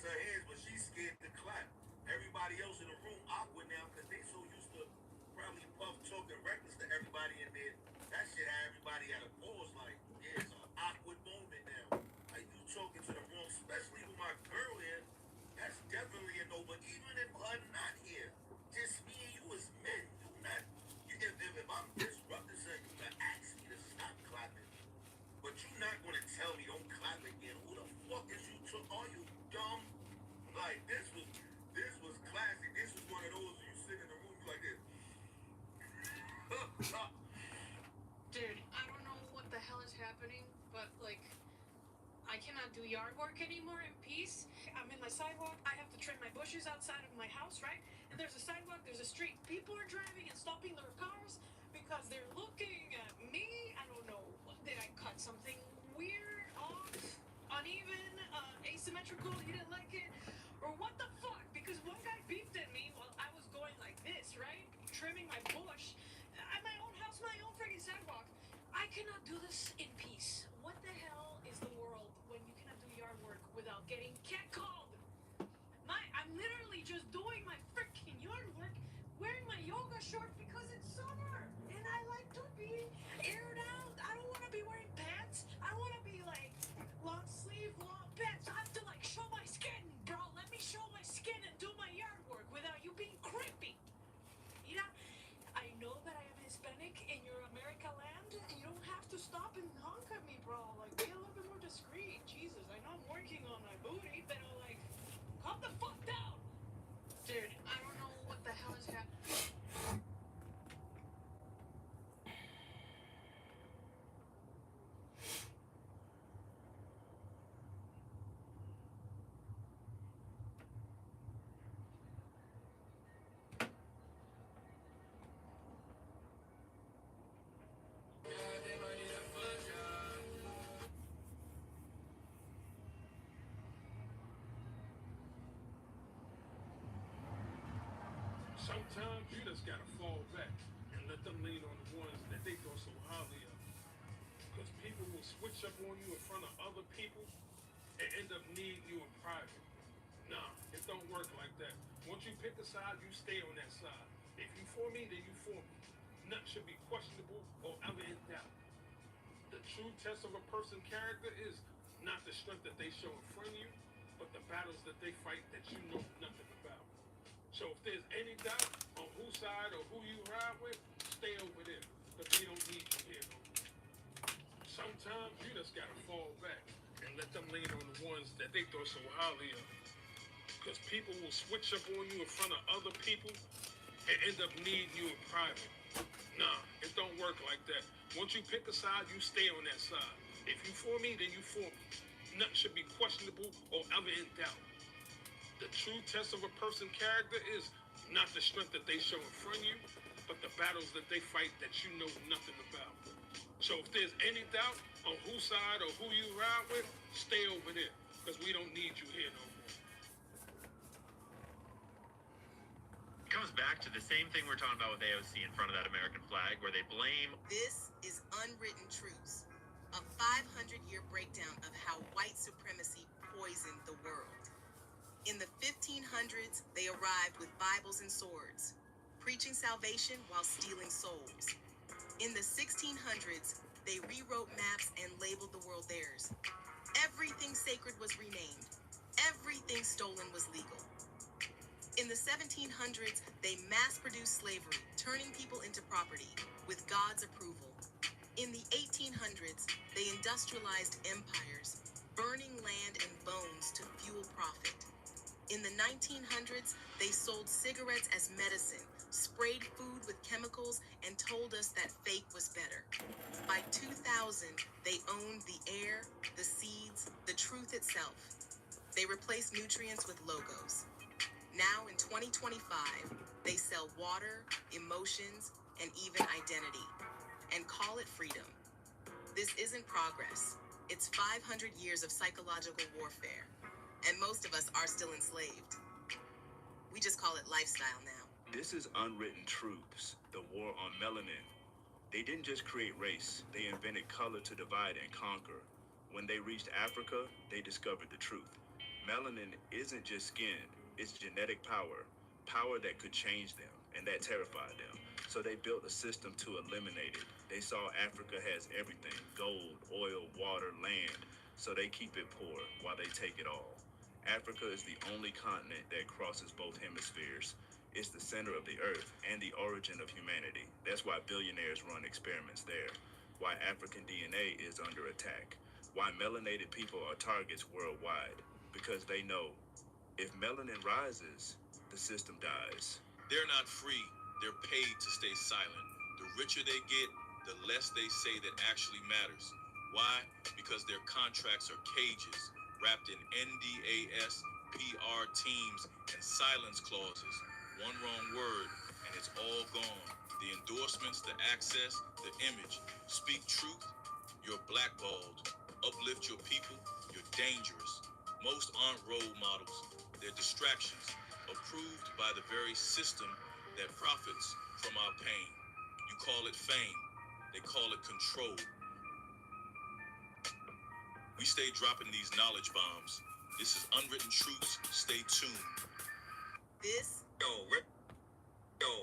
raise her hands, but she's scared to clap. Everybody else in the room awkward now because they so used to probably Puff talking reckless to everybody in there. That shit had everybody at a pause like, yeah, it's an awkward moment now. Like you talking to the wrong, especially with my girl here. That's definitely a no. But even if her not here, just me and you as men, you not. If I'm disrupting something, you can ask me to stop clapping. But you're not gonna tell me don't clap again. Who the fuck is you? Are you dumb? Like this was classic. This was one of those you sit in the room you like this. Dude, I don't know what the hell is happening, but like, I cannot do yard work anymore in peace. I'm in my sidewalk. I have to trim my bushes outside of my house, right? And there's a sidewalk, there's a street. People are driving and stopping their cars because they're looking at me. I don't know. Did I cut something weird, off, uneven, asymmetrical? You didn't like it? Or what the fuck? Because one guy beeped at me while I was going like this, right? Trimming my bush at my own house, my own freaking sidewalk. I cannot do this in peace. What the hell is the world when you cannot do yard work without getting catcalled? I'm literally just doing my freaking yard work, wearing my yoga shorts because it's summer and I like to be aired out. I don't want to be wearing pants. I want to be like long sleeve, long pants. I have to like show my skin, bro. Let me show my skin and do my yard work without you being creepy. You know, I know that I am Hispanic in your America land. You don't have to stop and honk at me, bro. Like, be a little bit more discreet. Jesus, I know I'm working on my booty, but like, calm the fuck down. Dude, I don't know what the hell is happening. Sometimes you just gotta fall back and let them lean on the ones that they thought so highly of. Because people will switch up on you in front of other people and end up needing you in private. Nah, it don't work like that. Once you pick a side, you stay on that side. If you for me, then you for me. Nothing should be questionable or ever in doubt. The true test of a person's character is not the strength that they show in front of you, but the battles that they fight that you know nothing about. So if there's any doubt on whose side or who you ride with, stay over there, because we don't need you here no more. Sometimes you just gotta fall back and let them lean on the ones that they thought so highly of. Because people will switch up on you in front of other people and end up needing you in private. Nah, it don't work like that. Once you pick a side, you stay on that side. If you for me, then you for me. Nothing should be questionable or ever in doubt. The true test of a person's character is not the strength that they show in front of you, but the battles that they fight that you know nothing about. So if there's any doubt on whose side or who you ride with, stay over there, because we don't need you here no more. It comes back to the same thing we're talking about with AOC in front of that American flag, where they blame. This is Unwritten Truths, a 500-year breakdown of how white supremacy poisoned the world. In the 1500s, they arrived with Bibles and swords, preaching salvation while stealing souls. In the 1600s, they rewrote maps and labeled the world theirs. Everything sacred was renamed. Everything stolen was legal. In the 1700s, they mass-produced slavery, turning people into property, with God's approval. In the 1800s, they industrialized empires, burning land and bones to fuel profit. In the 1900s, they sold cigarettes as medicine, sprayed food with chemicals, and told us that fake was better. By 2000, they owned the air, the seeds, the truth itself. They replaced nutrients with logos. Now in 2025, they sell water, emotions, and even identity, and call it freedom. This isn't progress. It's 500 years of psychological warfare. And most of us are still enslaved. We just call it lifestyle now. This is Unwritten Truths, the war on melanin. They didn't just create race, they invented color to divide and conquer. When they reached Africa, they discovered the truth. Melanin isn't just skin, it's genetic power, power that could change them, and that terrified them. So they built a system to eliminate it. They saw Africa has everything: gold, oil, water, land. So they keep it poor while they take it all. Africa is the only continent that crosses both hemispheres. It's the center of the earth and the origin of humanity. That's why billionaires run experiments there. Why African DNA is under attack. Why melanated people are targets worldwide. Because they know if melanin rises, the system dies. They're not free. They're paid to stay silent. The richer they get, the less they say that actually matters. Why? Because their contracts are cages, wrapped in NDAS, PR teams, and silence clauses. One wrong word, and it's all gone. The endorsements, the access, the image. Speak truth, you're blackballed. Uplift your people, you're dangerous. Most aren't role models. They're distractions, approved by the very system that profits from our pain. You call it fame. They call it control. We stay dropping these knowledge bombs. This is Unwritten Truths. Stay tuned. This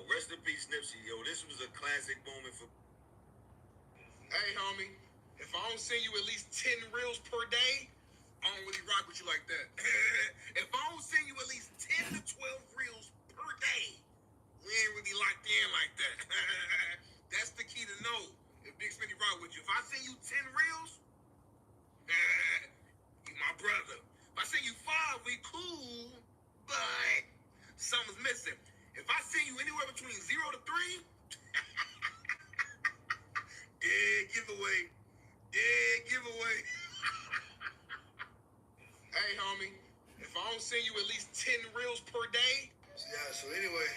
Rest in peace, Nipsey. Yo, this was a classic moment for. Hey, homie, if I don't send you at least 10 reels per day, I don't really rock with you like that. If I don't send you at least 10 to 12 reels per day, we ain't really locked in like that. That's the key to know if Big Smitty rock with you. If I send you 10 reels, you my brother. If I send you 5, we cool, but something's missing. If I send you anywhere between 0 to 3, dead giveaway. Dead giveaway. Hey, homie, if I don't send you at least 10 reels per day. Yeah, so anyway,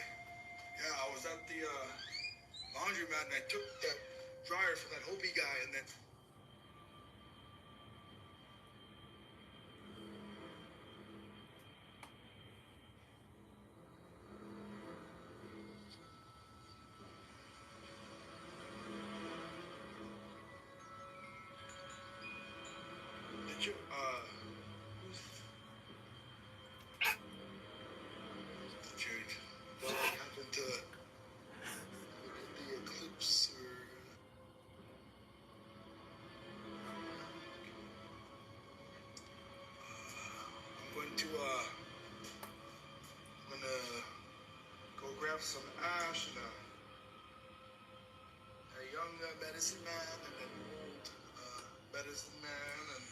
I was at the laundromat and I took that dryer from that Hopi guy and then. Did you, change. What happened to the eclipse or I'm gonna go grab some ash and a young medicine man and an old medicine man and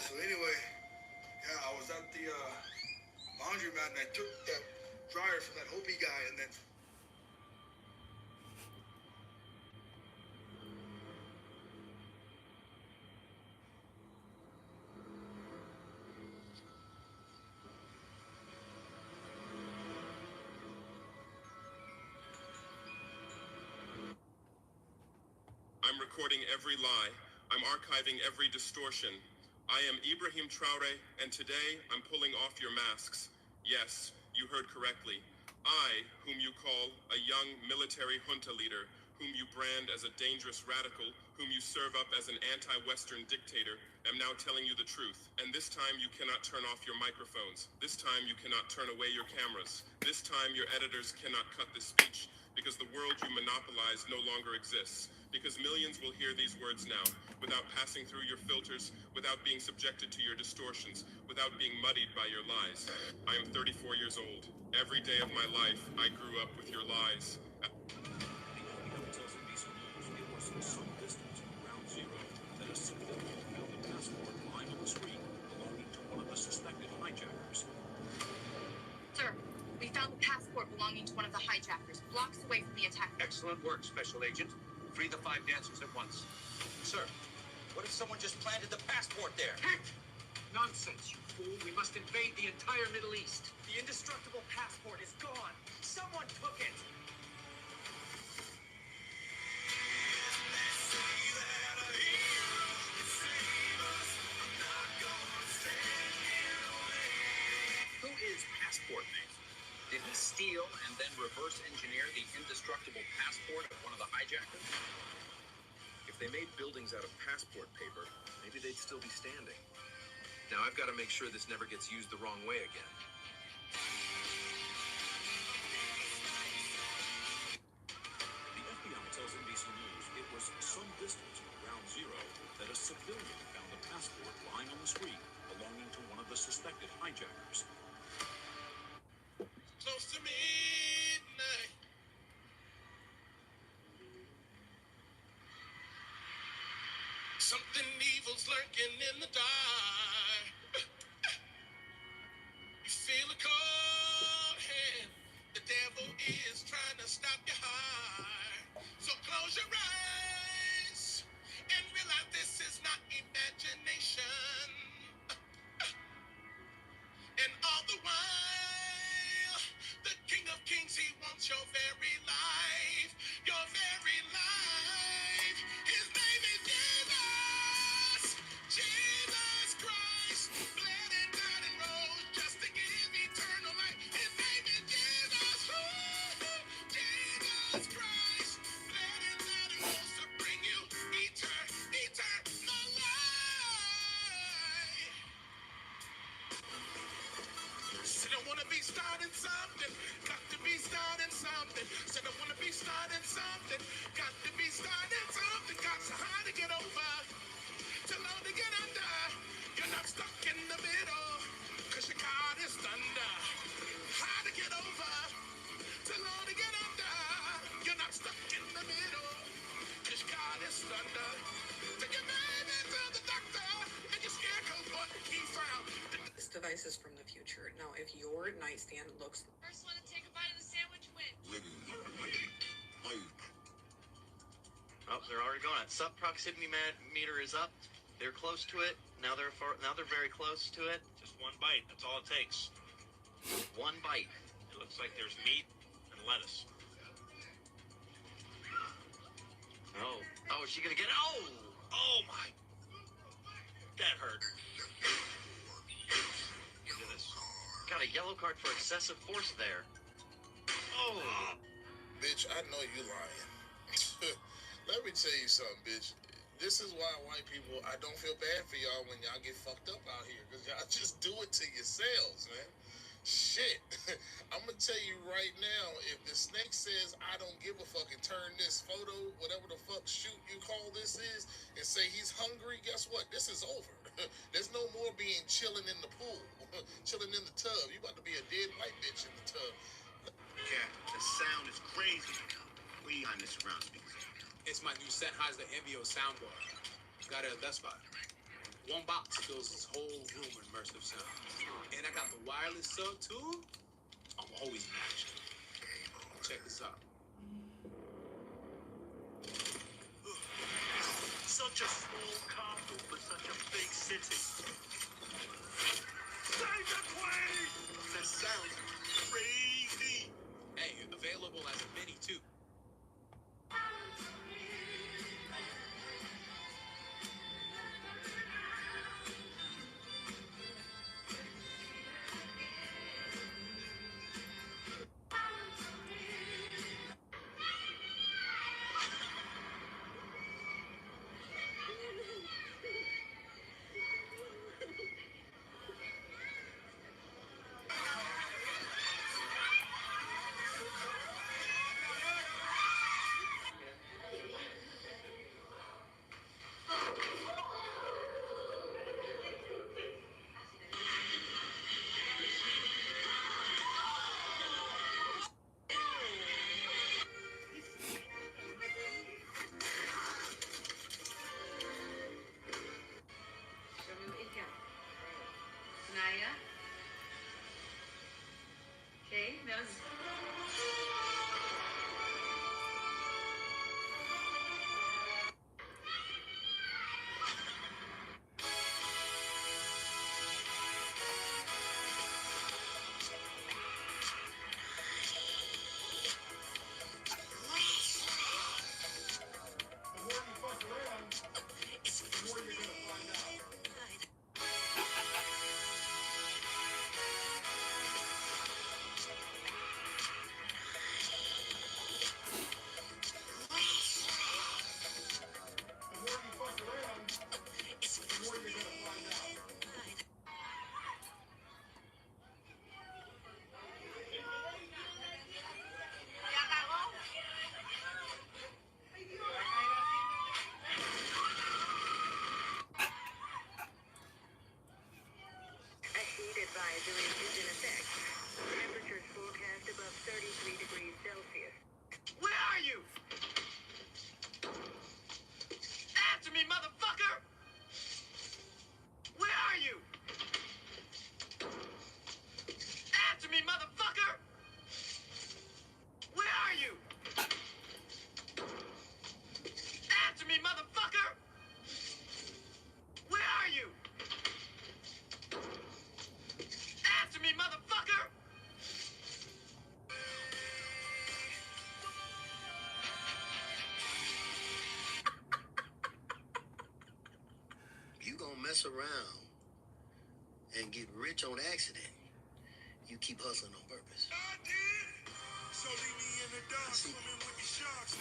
so anyway, I was at the laundromat and I took that dryer from that Hopi guy and then. I'm recording every lie. I'm archiving every distortion. I am Ibrahim Traore, and today I'm pulling off your masks. Yes, you heard correctly. I, whom you call a young military junta leader, whom you brand as a dangerous radical, whom you serve up as an anti-Western dictator, am now telling you the truth. And this time you cannot turn off your microphones. This time you cannot turn away your cameras. This time your editors cannot cut this speech, because the world you monopolize no longer exists. Because millions will hear these words now, without passing through your filters, without being subjected to your distortions, without being muddied by your lies. I am 34 years old. Every day of my life, I grew up with your lies. Sir, we found the passport belonging to one of the hijackers, blocks away from the attack. Excellent work, Special Agent. Free the 5 dancers at once. Sir, what if someone just planted the passport there? Heck! Nonsense, you fool. We must invade the entire Middle East. The indestructible passport is gone. Someone took it. Who is Passport Man? Did he steal steal and then reverse engineer the indestructible passport of one of the hijackers? If they made buildings out of passport paper, maybe they'd still be standing. Now I've got to make sure this never gets used the wrong way again. The FBI tells NBC News it was some distance from Ground Zero that a civilian found a passport lying on the street belonging to one of the suspected hijackers. Close to midnight. Something evil's lurking in the dark. You feel a cold hand. The devil is trying to stop your heart. So close your eyes and realize this is not imagination. And all the while, the King of Kings, he wants your very life. Your very life. His name is Jesus. Jesus Christ. Bled and died and rose just to give eternal life. His name is Jesus. Ooh, Jesus Christ. Bled and died and rose to bring you eternal life. Said I wanna be starting something, got to be starting something. Said I wanna be starting something, got to be starting something. Got so hard to get over, too low to get under. You're not stuck in the middle, cause your God is thunder. Hard to get over, too low to get under. You're not stuck in the middle, cause God is thunder. Take your baby to the doctor, and you're scared cause what he found. This device is from the future. Now, if your nightstand looks... First one to take a bite of the sandwich wins. Oh, they're already going. Sub proximity meter is up. They're close to it. Now they're very close to it. Just one bite. That's all it takes. One bite. It looks like there's meat and lettuce. Oh, is she gonna get it? Oh my! That hurt. Look at this. Got a yellow card for excessive force there. Oh. Bitch, I know you lying. Let me tell you something, bitch. This is why white people, I don't feel bad for y'all when y'all get fucked up out here, because y'all just do it to yourselves, man. Shit. I'm going to tell you right now, if the snake says, I don't give a fuck, and turn this photo, whatever the fuck shoot you call this is, and say he's hungry, guess what? This is over. There's no more being chilling in the pool, chilling in the tub. You about to be a dead white bitch in the tub. Cat, the sound is crazy. We on the surround speakers. It's my new Sennheiser Envio soundbar. Got it at Best Buy. One box fills this whole room with immersive sound. And I got the wireless sub too. I'm always matched. Check this out. Such a small castle for such a big city. Save the queen! That sounds crazy. Hey, available as a mini too. mess around and get rich on accident. You keep hustling on purpose. I did. So leave me in the dark, swimming with the sharks.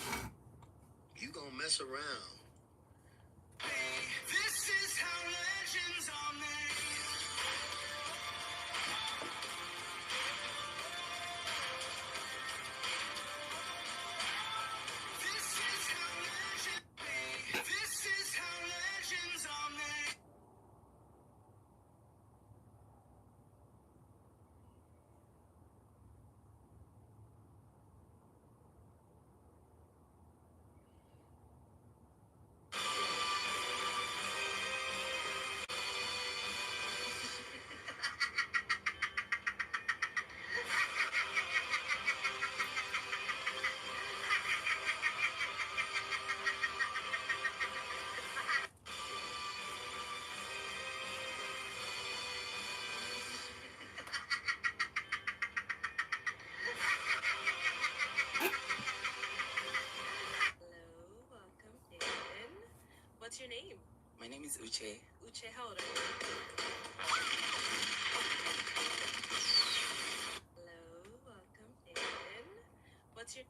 You gonna mess around. This is how legends are made. This is how legends are made. This is how legends are made. What's your name? My name is Uche. Uche, how old are you? Hello, welcome, David. What's your...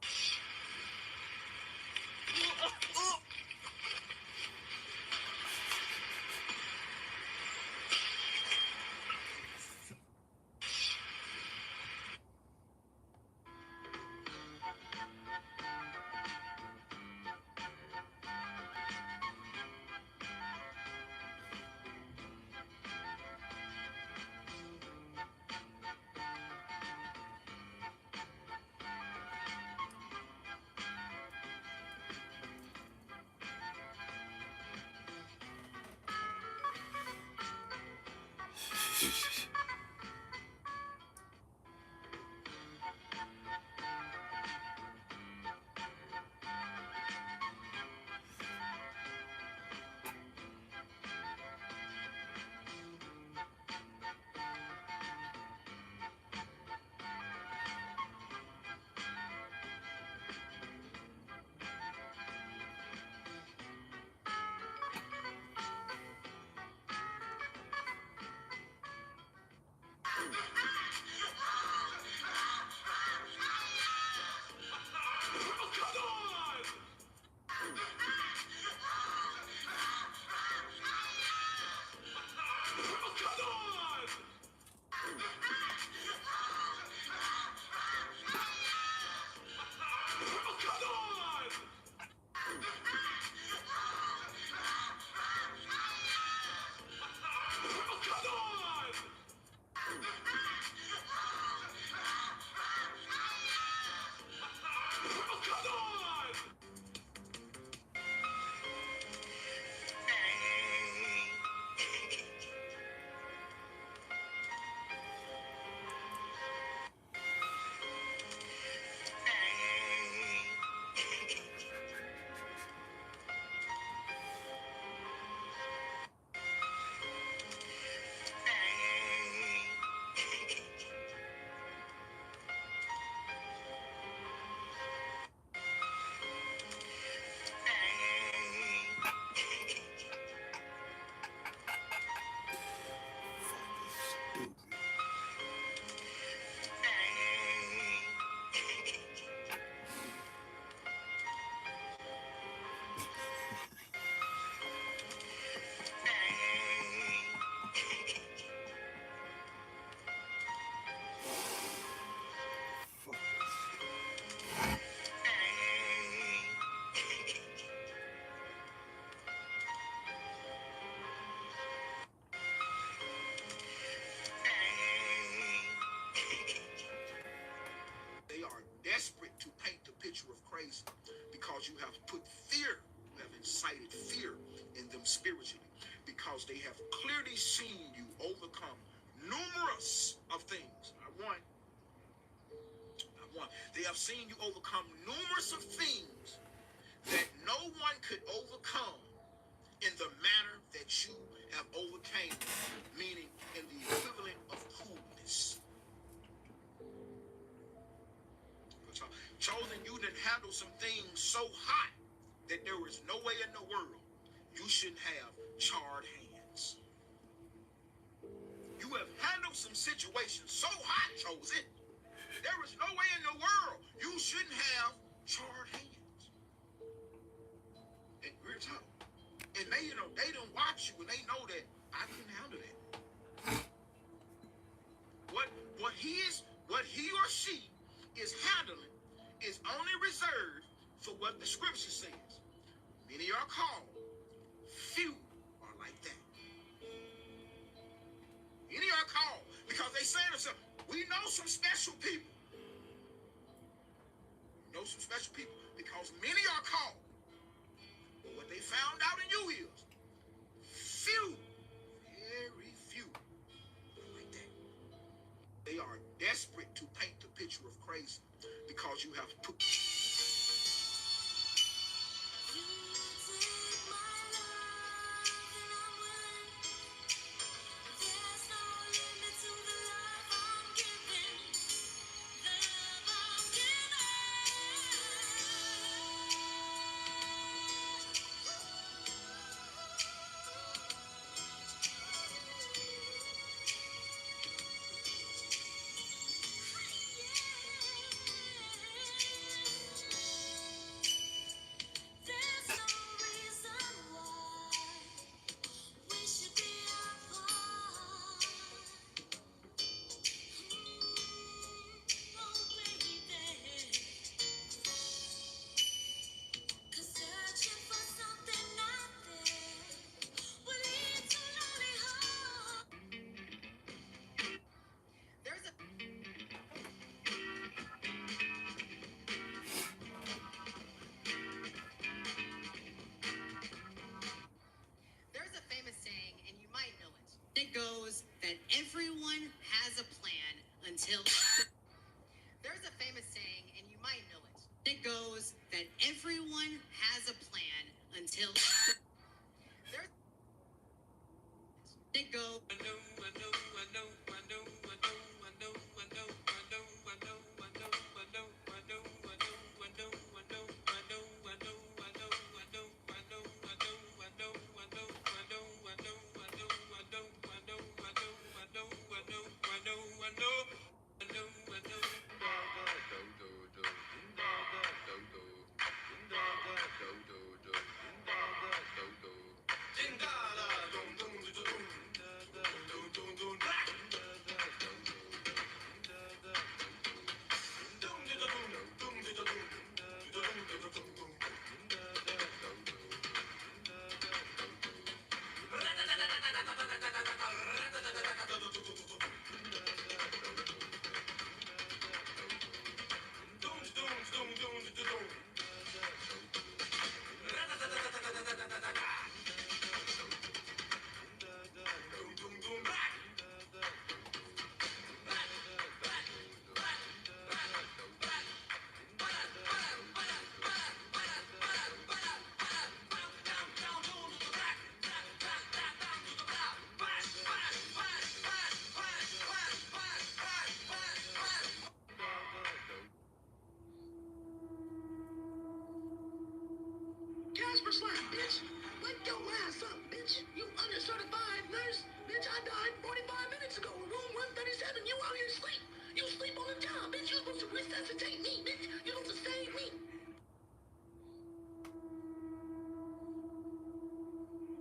Desperate to paint the picture of crazy because you have put fear, you have incited fear in them spiritually, because they have clearly seen you overcome numerous of things. They have seen you overcome numerous of things that no one could overcome in the manner that you have overcame, meaning in the equivalent of coolness. Chosen, you done handle some things so hot that there is no way in the world you shouldn't have charred hands. You have handled some situations so hot, Chosen. There is no way in the world you shouldn't have charred hands. And real talk. And they, they don't watch you and they know that I can handle that. What he or she is handling is only reserved for what the scripture says. Many are called, few are like that. Many are called because they say to themselves, we know some special people. We know some special people because many are called. But what they found out in you is few, very few are like that. They are desperate to paint the picture of Christ because you have put. It goes that everyone has a plan until. There's a famous saying, and you might know it. It goes that everyone has a plan until. It goes. Casper Slime, bitch. Wake your ass up, bitch. You undercertified nurse. Bitch, I died 45 minutes ago in room 137. You out here sleep. You sleep on the job, bitch. You supposed to resuscitate me, bitch. You supposed to save me.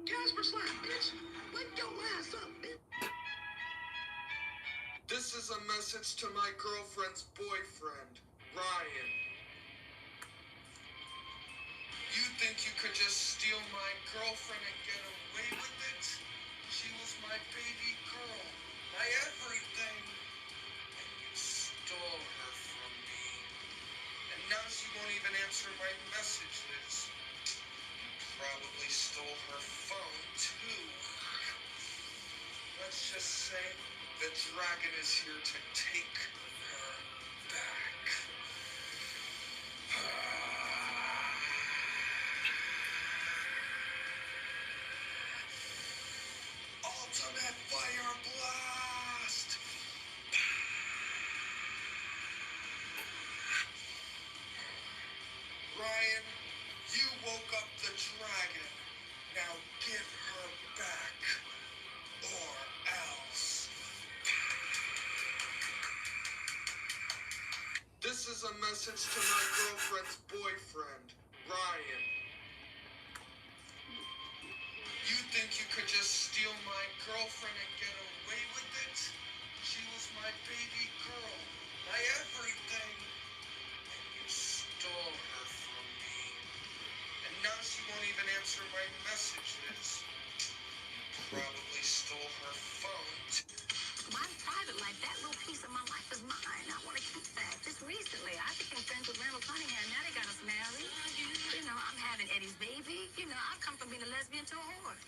Casper Slime, bitch. Wake your ass up, bitch. This is a message to my girlfriend's boyfriend, Ryan. You think you could just steal my girlfriend and get away with it? She was my baby girl, my everything. And you stole her from me. And now she won't even answer my messages. You probably stole her phone, too. Let's just say the dragon is here to take her back. Ultimate Fire Blast! Ryan, you woke up the dragon. Now give her back. Or else. is a message to my girlfriend's boyfriend, Ryan. You think you could just steal my girlfriend and get away with it? She was my baby girl, my everything. And you stole her from me. And now she won't even answer my messages. You probably stole her phone. My private life, that little piece of my life is mine. I want to keep that. Just recently, I became friends with Randall Cunningham. Now they got us married. You know, I'm having Eddie's baby. You know, I come from being a lesbian to a whore.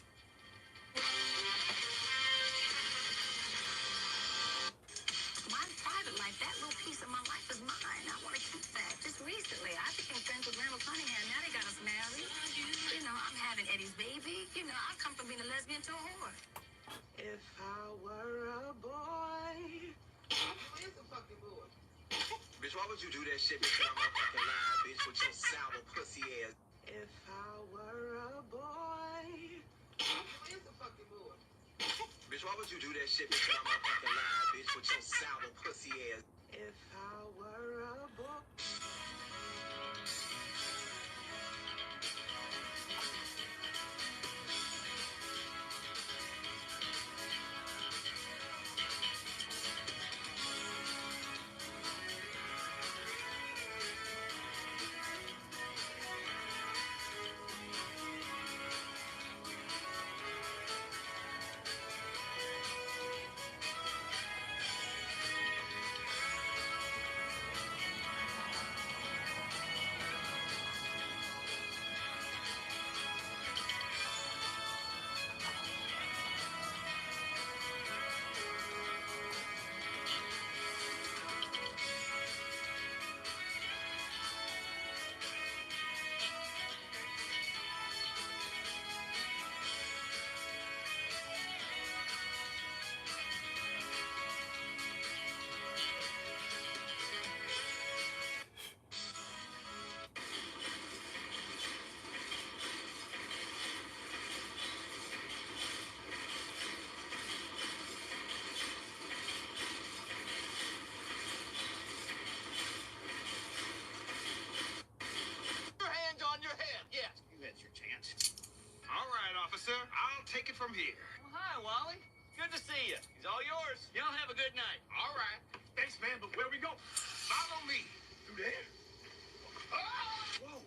My private life, that little piece of my life is mine. I want to keep that. Just recently, I became friends with Randall Cunningham. Now they got us married. You know, I'm having Eddie's baby. You know, I come from being a lesbian to a whore. If I were a boy. Who is a fucking boy? Bitch, why would you do that shit, bitch, when I'm on fucking live, bitch, with your sour pussy ass? If I were a boy. Who is a fucking boy? Bitch, why would you do that shit, bitch, when I'm on fucking live, bitch, with your sour pussy ass? If I were a boy. Take it from here. Well, hi, Wally. Good to see you. He's all yours. Y'all have a good night. All right. Thanks, man, but where we go? Follow me. Through there? Ah! Whoa.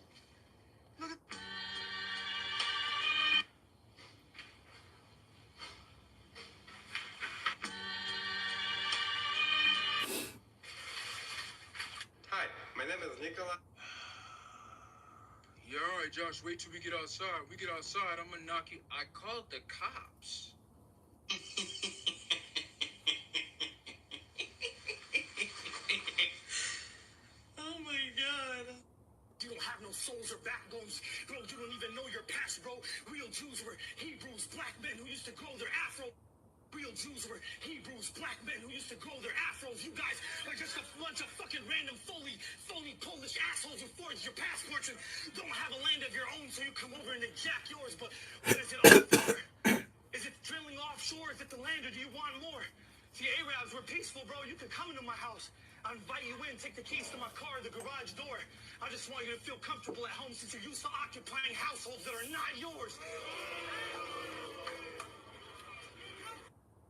Look at... Hi, my name is Nicola. Yeah, all right, Josh, wait till we get outside. We get outside, I'm gonna knock you. I called the cops. Oh my God. You don't have no souls or backbones. Bro, you don't even know your past, bro. Real Jews were Hebrews, black men who used to grow their afro. Real Jews were Hebrews, black men who used to grow their afros. You guys are just a bunch of fucking random phony Polish assholes who forged your passports and don't have a land of your own, so you come over and they jack yours. But what is it all for? Is it drilling offshore? Is it the land, or do you want more? See, Arabs were peaceful, bro. You could come into my house. I'll invite you in, take the keys to my car, the garage door. I just want you to feel comfortable at home since you're used to occupying households that are not yours.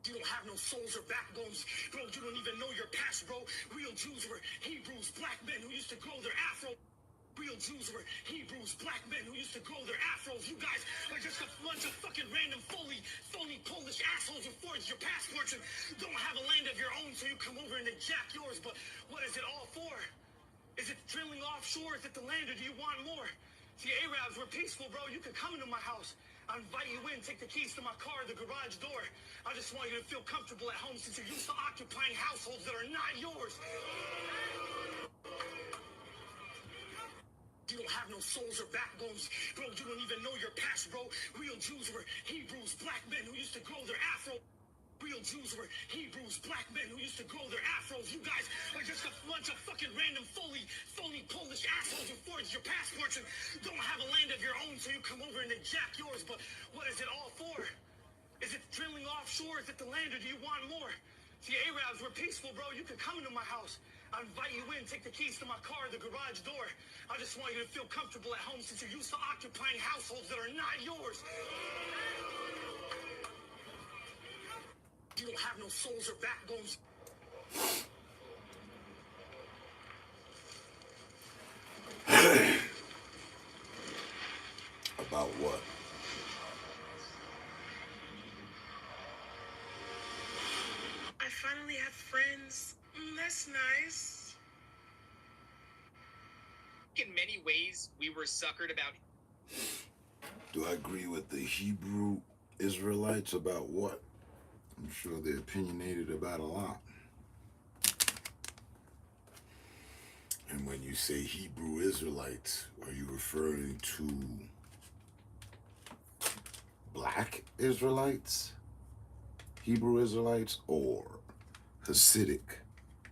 You don't have no souls or backbones. Bro, you don't even know your past, bro. Real Jews were Hebrews, black men who used to grow their afro. Real Jews were Hebrews, black men who used to grow their afros. You guys are just a bunch of fucking random phony Polish assholes who forged your passports and don't have a land of your own, so you come over and they jack yours. But what is it all for? Is it drilling offshore? Is it the land, or do you want more? See, Arabs were peaceful, bro. You could come into my house. I'll invite you in, take the keys to my car, the garage door. I just want you to feel comfortable at home since you're used to occupying households that are not yours. You don't have no souls or backbones. Bro, you don't even know your past, bro. Real Jews were Hebrews, black men who used to grow their afro. Real Jews were Hebrews, black men who used to grow their afros. You guys are just a bunch of fucking random phony Polish assholes who forged your passports and don't have a land of your own, so you come over and they jack yours. But what is it all for? Is it drilling offshore? Is it the land, or do you want more? See, Arabs were peaceful, bro. You could come into my house. I invite you in, take the keys to my car, the garage door. I just want you to feel comfortable at home since you're used to occupying households that are not yours. You don't have no souls or backbones. About what? I finally have friends. That's nice. In many ways, we were suckered about. Do I agree with the Hebrew Israelites about what? I'm sure they're opinionated about a lot. And when you say Hebrew Israelites, are you referring to black Israelites, Hebrew Israelites, or Hasidic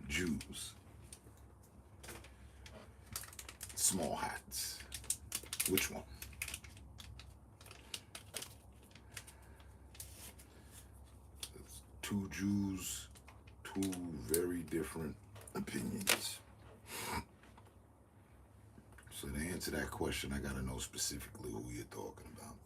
Jews? Small hats. Which one? It's two Jews, two very different opinions. So to answer that question, I gotta know specifically who you're talking about.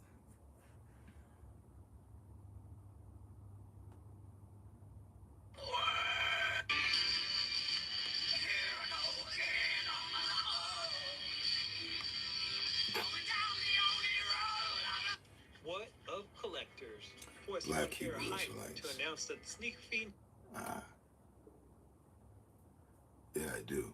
What of collectors? Was Black here Hebrew hype Israelites. to announce that the sneak fiend. Yeah, I do.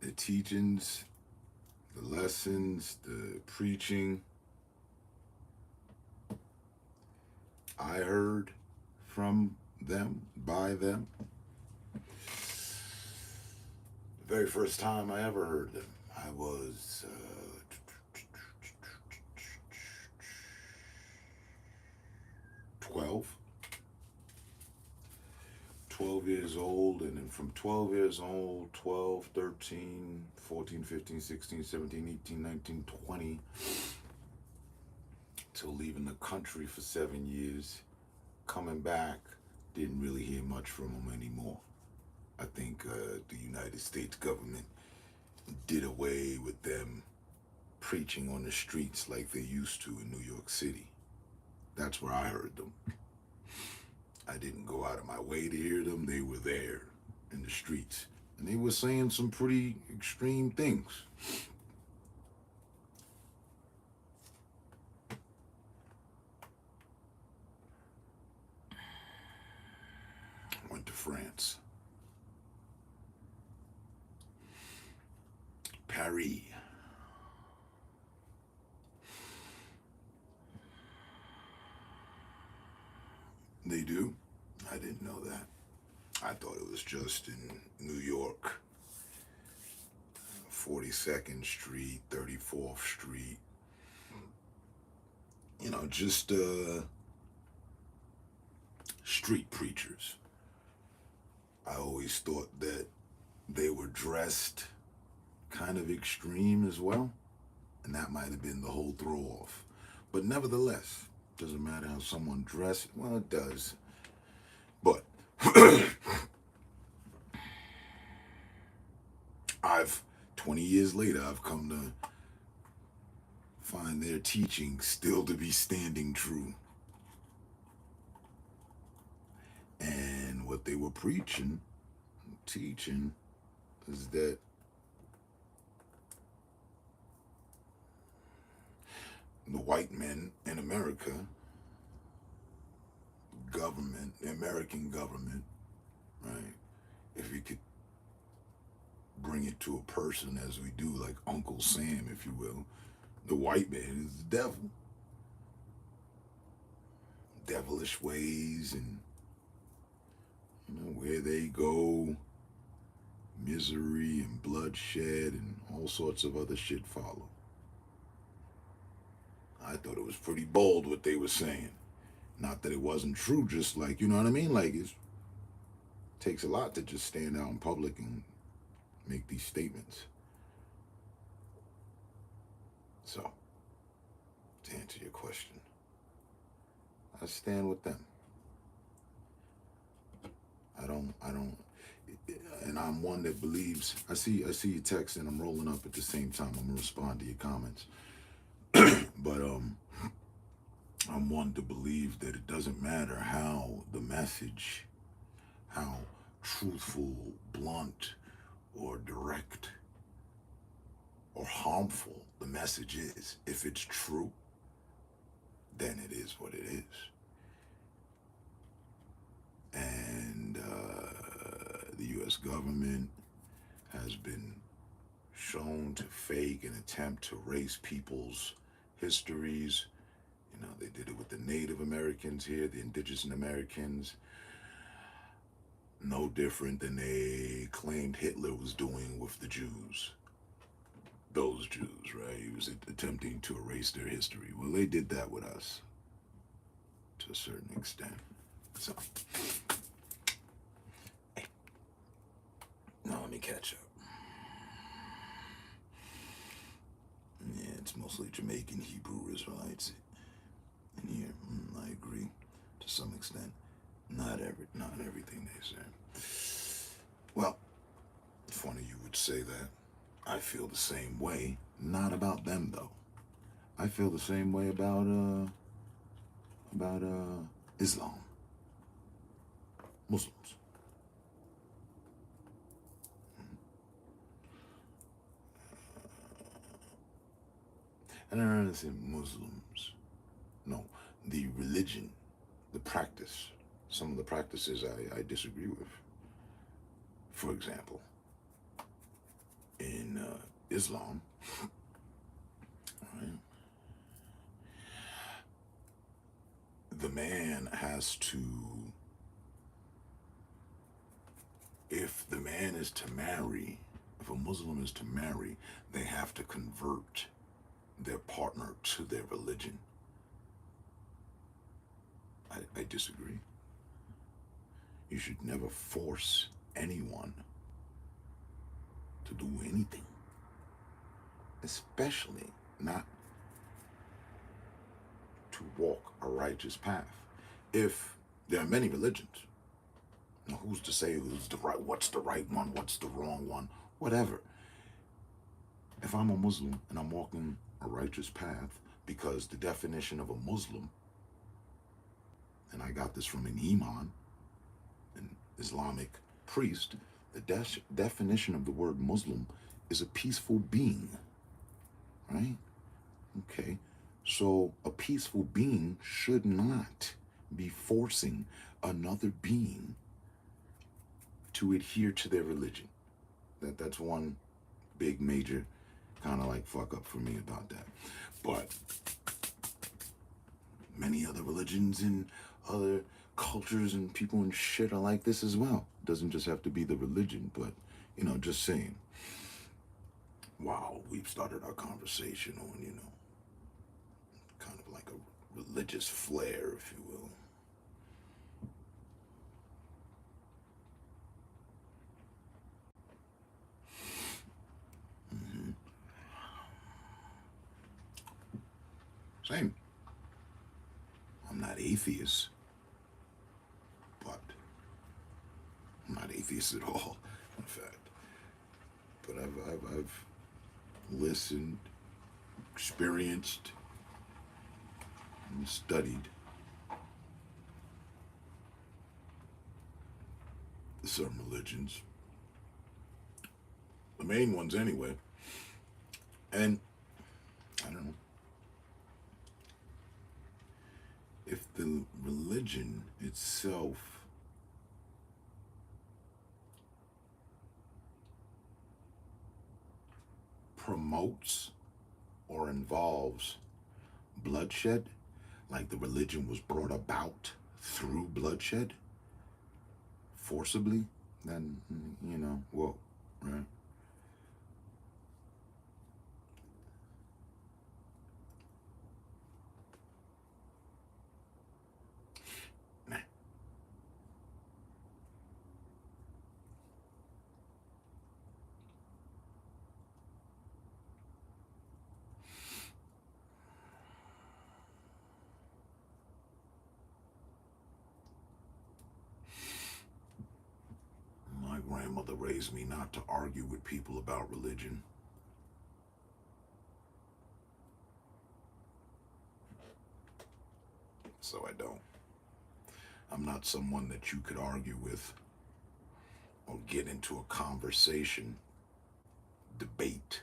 The teachings, the lessons, the preaching I heard from them, by them. The very first time I ever heard them, I was 12 years old, and then from 12 years old, 12, 13, 14, 15, 16, 17, 18, 19, 20, till leaving the country for 7 years, coming back, didn't really hear much from them anymore. I think the United States government did away with them preaching on the streets like they used to in New York City. That's where I heard them. I didn't go out of my way to hear them. They were there in the streets. And they were saying some pretty extreme things. Went to France. Paris. They do? I didn't know that. I thought it was just in New York. 42nd Street, 34th Street. You know, just street preachers. I always thought that they were dressed kind of extreme as well. And that might have been the whole throw off. But nevertheless, doesn't matter how someone dressed. Well, it does. But 20 years later, I've come to find their teaching still to be standing true. And what they were preaching, teaching, is that the white men in America, government, the American government, right? If you could bring it to a person as we do, like Uncle Sam, if you will, the white man is the devil. Devilish ways, and you know, where they go, misery and bloodshed and all sorts of other shit follow. I thought it was pretty bold what they were saying. Not that it wasn't true, just like, you know what I mean? Like, it takes a lot to just stand out in public and make these statements. So, to answer your question, I stand with them. I don't, and I'm one that believes, I see your text and I'm rolling up at the same time. I'm gonna respond to your comments. But I'm one to believe that it doesn't matter how the message, how truthful, blunt, or direct, or harmful the message is. If it's true, then it is what it is. And the U.S. government has been shown to fake and attempt to erase people's histories. You know, they did it with the Native Americans here, the Indigenous Americans. No different than they claimed Hitler was doing with the Jews. Those Jews, right? He was attempting to erase their history. Well, they did that with us to a certain extent. So, now let me catch up. Yeah, it's mostly Jamaican Hebrew Israelites in here. I agree to some extent. Not everything they say. Well, funny you would say that. I feel the same way. Not about them though. I feel the same way about Islam. Muslims. And I don't understand Muslims. No, the religion, the practice. Some of the practices I disagree with. For example, in Islam, right, the man has to, if the man is to marry, if a Muslim is to marry, they have to convert their partner to their religion. I disagree. You should never force anyone to do anything, especially not to walk a righteous path. If there are many religions, now who's to say who's the right, what's the right one, what's the wrong one, whatever. If I'm a Muslim and I'm walking a righteous path, because the definition of a Muslim, and I got this from an imam, an Islamic priest, the definition of the word Muslim is a peaceful being, right? Okay, so a peaceful being should not be forcing another being to adhere to their religion. That's one big major kind of like fuck up for me about that. But many other religions and other cultures and people and shit are like this as well. It doesn't just have to be the religion, but, you know, just saying. Wow, we've started our conversation on, you know, kind of like a religious flair, if you will. Same. I'm not atheist, but I'm not atheist at all, in fact. But I've listened, experienced, and studied some religions, the main ones anyway, and I don't know. If the religion itself promotes or involves bloodshed, like the religion was brought about through bloodshed, forcibly, then, you know, well, right? grandmother raised me not to argue with people about religion. So I don't. I'm not someone that you could argue with or get into a conversation, debate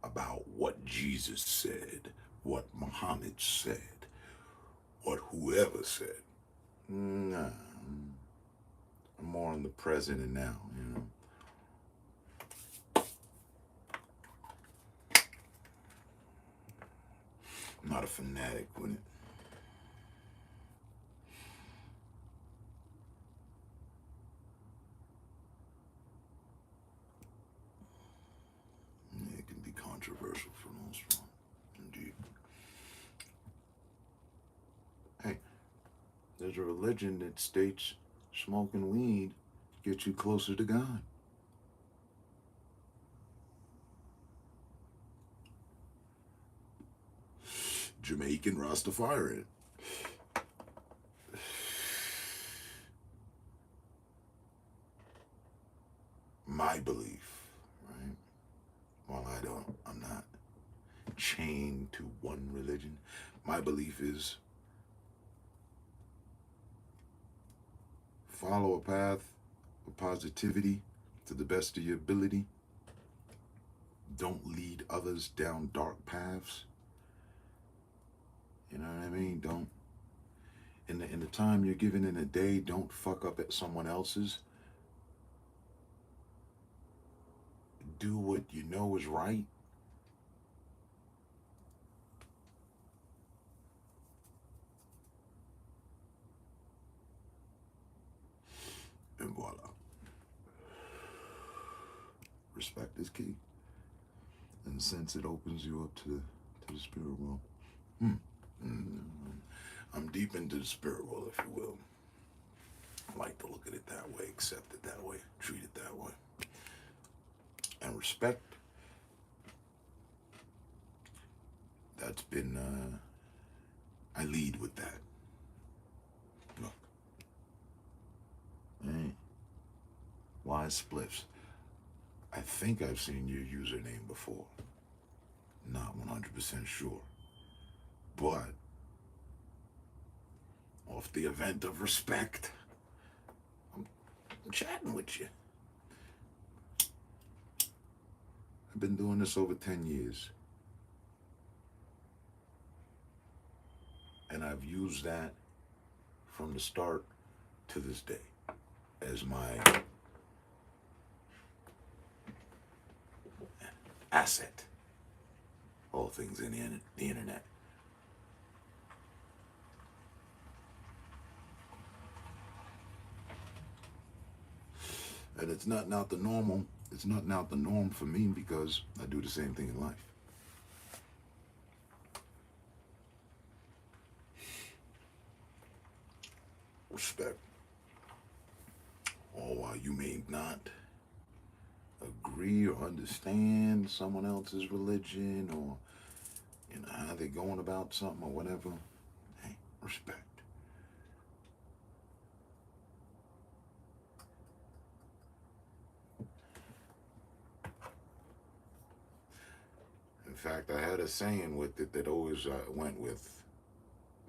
about what Jesus said, what Muhammad said, what whoever said. Nah, I'm more in the present and now, you know. I'm not a fanatic with it. It can be controversial for the most part, indeed. Hey, there's a religion that states smoking weed gets you closer to God. Jamaican Rastafarian. My belief, right? While I'm not chained to one religion, my belief is follow a path of positivity to the best of your ability. Don't lead others down dark paths. You know what I mean? Don't, in the time you're given in a day, don't fuck up at someone else's. Do what you know is right. And voila. Respect is key. In a sense, it opens you up to the spirit world. I'm deep into the spirit world, if you will. I like to look at it that way, accept it that way, treat it that way. And respect, that's been, I lead with that. Look. Hey, Wise Spliffs. I think I've seen your username before. Not 100% sure. But, off the event of respect, I'm chatting with you. I've been doing this over 10 years. And I've used that from the start to this day as my asset. All things in the internet. And it's not the normal. It's not now the norm for me because I do the same thing in life. Respect. Or while you may not agree or understand someone else's religion or how they're going about something or whatever, hey, respect. In fact, I had a saying with it that always went with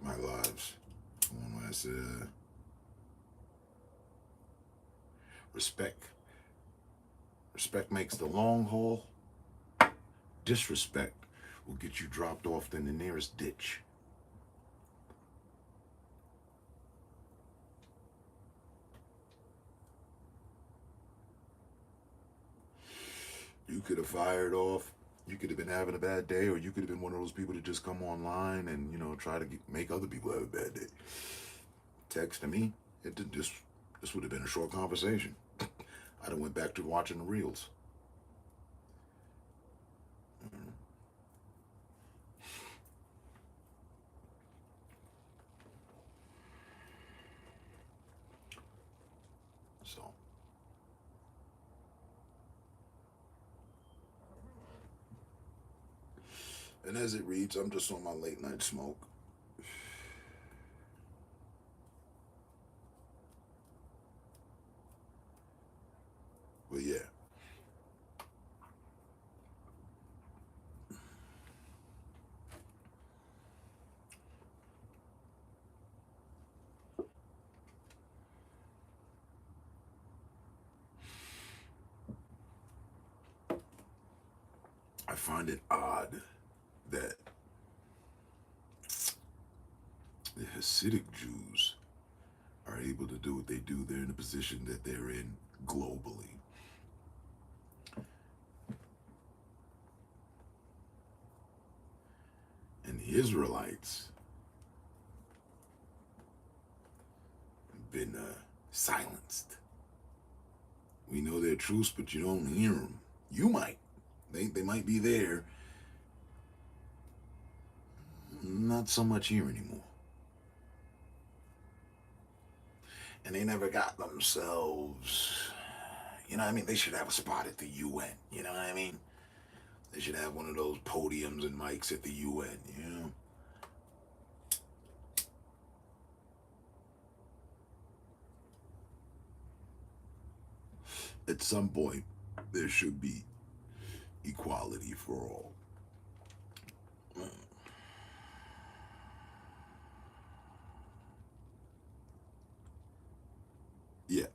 my lives. One where I said, respect makes the long haul. Disrespect will get you dropped off in the nearest ditch. You could have fired off. You could have been having a bad day, or you could have been one of those people that just come online and, try to make other people have a bad day. Text to me, this would have been a short conversation. I'd have went back to watching the reels. So. And as it reads, I'm just on my late night smoke. But yeah. I find it odd that the Hasidic Jews are able to do what they do. They're in a position that they're in globally. And the Israelites have been silenced. We know their truths, but you don't hear them. You might. They might be there. Not so much here anymore. And they never got themselves, you know what I mean? They should have a spot at the UN, you know what I mean? They should have one of those podiums and mics at the UN, you know? At some point, there should be equality for all. Yeah.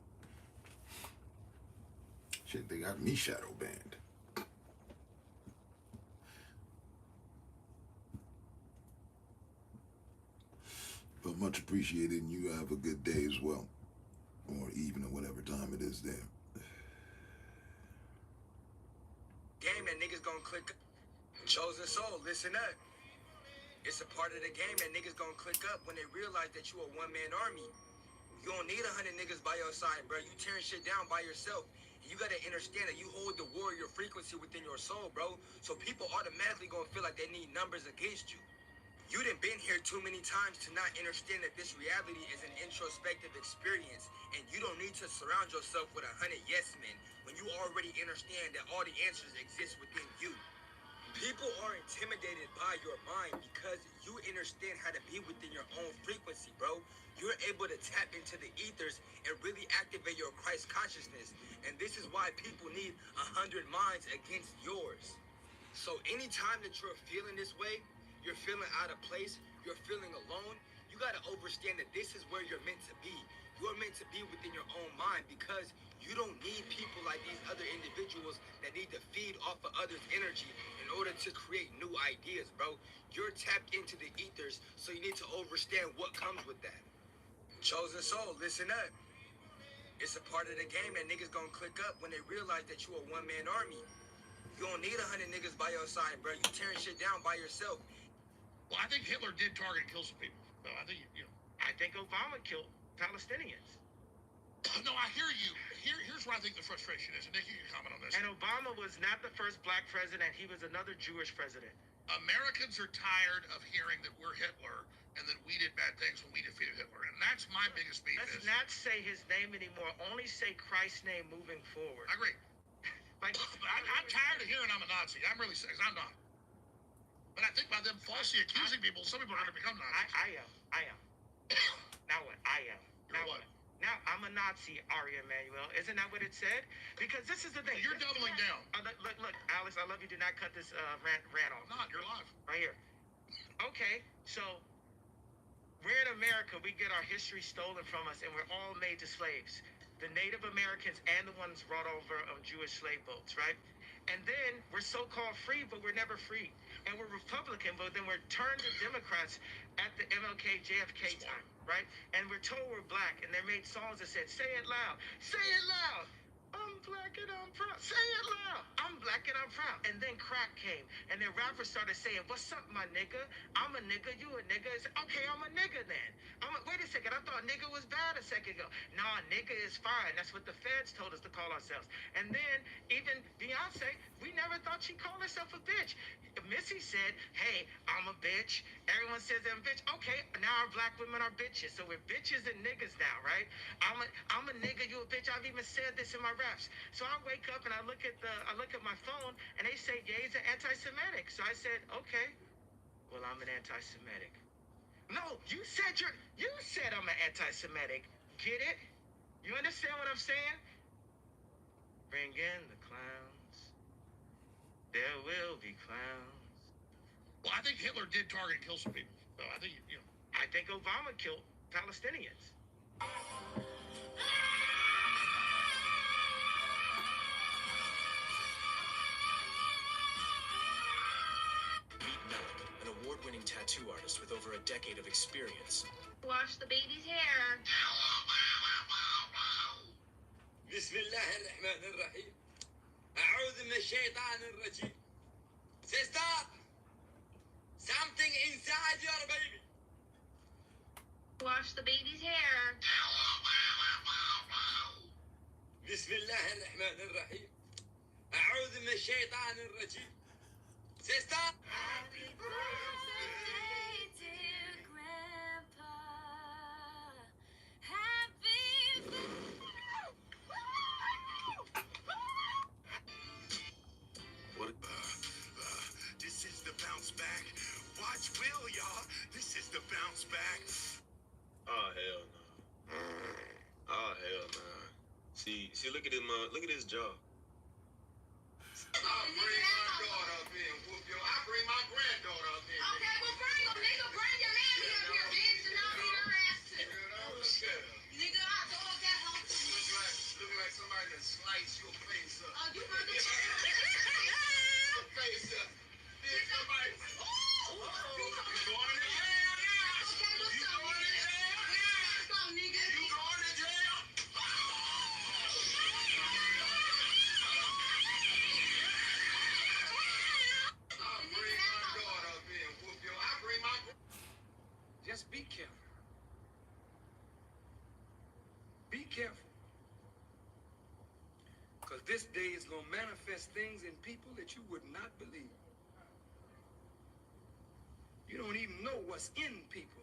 Shit, they got me shadow banned. But much appreciated, and you have a good day as well. Or evening, whatever time it is there. Game that niggas gonna click. Chosen soul, listen up. It's a part of the game that niggas gonna click up when they realize that you a one-man army. You don't need 100 niggas by your side, bro. You tearing shit down by yourself. You gotta understand that you hold the warrior frequency within your soul, bro. So people automatically gonna feel like they need numbers against you. You done been here too many times to not understand that this reality is an introspective experience, and you don't need to surround yourself with 100 yes men when you already understand that all the answers exist within you. People are intimidated by your mind because you understand how to be within your own frequency, bro. You're able to tap into the ethers and really activate your Christ consciousness. And this is why people need 100 minds against yours. So anytime that you're feeling this way, you're feeling out of place, you're feeling alone, you got to understand that this is where you're meant to be. You're meant to be within your own mind because you don't need people like these other individuals that need to feed off of others' energy in order to create new ideas, bro. You're tapped into the ethers, so you need to understand what comes with that. Chosen soul, listen up. It's a part of the game that niggas gonna click up when they realize that you a one-man army. You don't need 100 niggas by your side, bro. You tearing shit down by yourself. Well, I think Hitler did target and kill some people. I think, I think Obama killed Palestinians. No, I hear you. Here's where I think the frustration is. And Nick, you can comment on this. And Obama was not the first black president. He was another Jewish president. Americans are tired of hearing that we're Hitler and that we did bad things when we defeated Hitler. And that's my biggest beef. Let's not say his name anymore. Only say Christ's name moving forward. I agree. I'm tired of hearing I'm a Nazi. I'm really serious. I'm not. But I think by them falsely accusing people, some people are going to become Nazis. I am. Now what? I am. You're what? Now I'm a Nazi, Ari Emanuel. Isn't that what it said? Because this is the thing. You're doubling down. Look, Alex, I love you. Do not cut this rant off. I'm not. You're live. Right here. Okay, so we're in America. We get our history stolen from us, and we're all made to slaves. The Native Americans and the ones brought over on Jewish slave boats, right? And then we're so-called free, but we're never free. And we're Republican, but then we're turned to Democrats at the MLK, JFK time, right? And we're told we're black, and they made songs that said, say it loud, say it loud. I'm black and I'm proud. Say it loud. I'm black and I'm proud. And then crack came, and then rappers started saying, what's up, my nigga? I'm a nigga, you a nigga. It's, okay, I'm a nigga then. Wait a second, I thought nigga was bad a second ago. Nah, nigga is fine. That's what the feds told us to call ourselves. And then even Beyonce, we never thought she called herself a bitch. Missy said, hey, I'm a bitch. Everyone says I'm a bitch. Okay, now our black women are bitches. So we're bitches and niggas now, right? I'm a nigga, you a bitch. I've even said this in my raps. So I wake up and I look at my phone and they say Ye's an anti-Semitic. So I said, okay, well, I'm an anti-Semitic. No, you said I'm an anti-Semitic. Get it? You understand what I'm saying? Bring in the clowns. There will be clowns. Well, I think Hitler did target and kill some people. So I think, you know. I think Obama killed Palestinians. Meet Malik, an award-winning tattoo artist with over a decade of experience. Wash the baby's hair. بسم الله الرحمن الرحيم. أعوذ من الشيطان الرجيم. Sister, something inside your baby. Wash the baby's hair. بسم الله الرحمن الرحيم. أعوذ من الشيطان الرجيم. Sister. Happy birthday, dear Grandpa. Happy What? This is the bounce back. Watch Will, y'all. This is the bounce back. Oh hell no. Oh hell no. See, look at him. Look at his jaw. I'll bring my daughter up in. Whoop your. I'll bring my granddaughter up in. Okay, well bring him, nigga. Bring your mammy up here, bitch, and I'll be your ass too. Nigga, I told that hoe to me. Look like somebody that slice your face up. Oh, you mother. Your face up. Bitch, somebody. You going to jail now? Okay, what's You up, going to nigga? jail? What's up, nigga? You going to jail? I'll bring my daughter up in. Whoop your. I'll bring my. Just be careful. Be careful. Because this day is going to manifest things in people that you would not believe. You don't even know what's in people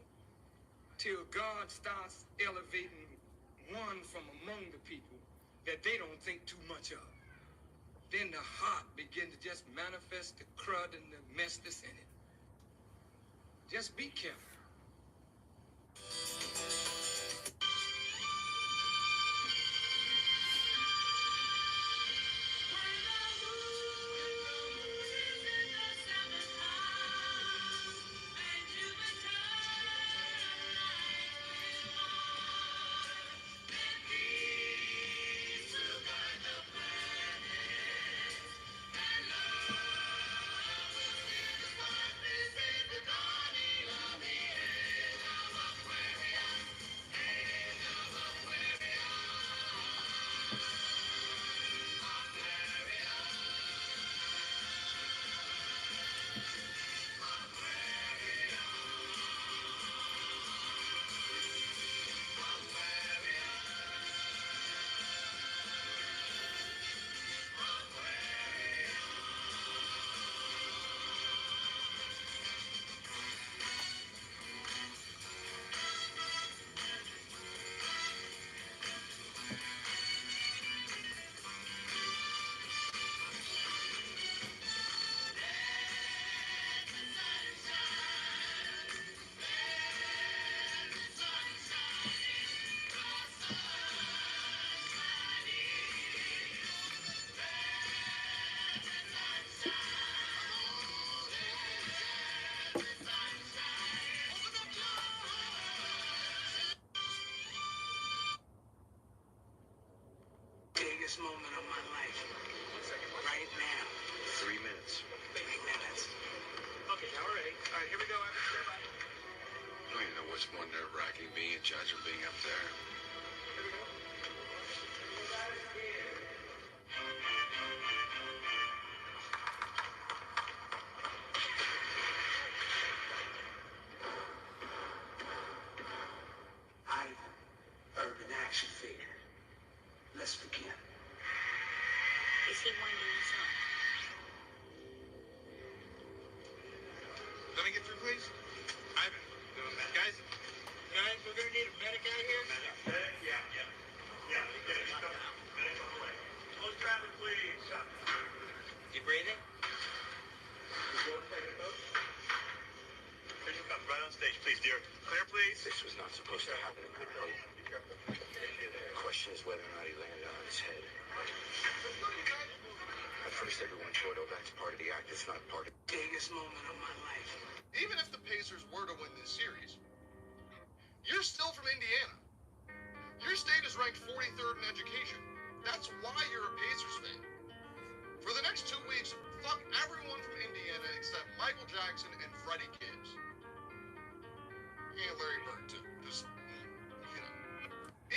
till God starts elevating one from among the people that they don't think too much of. Then the heart begin to just manifest the crud and the mess that's in it. Just be careful. Biggest moment of my life. Right now. 3 minutes. 3 minutes. Okay, now we're ready. All right, here we go. Everybody. I don't even know what's more nerve-wracking, being in judge or being up there. Ivan, urban action figure. Let's begin. Is he winding us up? Let me get through, please. Ivan. Guys, we're gonna need a medic out here. Medic? Yeah. Medic on the way. Close traffic, please. You breathing? Right on stage, please, dear. Clear, please. This was not supposed to happen in my road. The question is whether or not he landed on his head. everyone toward that's part of the act. It's not part of the Biggest moment of my life. Even if the Pacers were to win this series, you're still from Indiana. Your state is ranked 43rd in education. That's why you're a Pacers fan. For the next 2 weeks, fuck everyone from Indiana except Michael Jackson and Freddie Gibbs. And Larry Bird, too. Just, you know.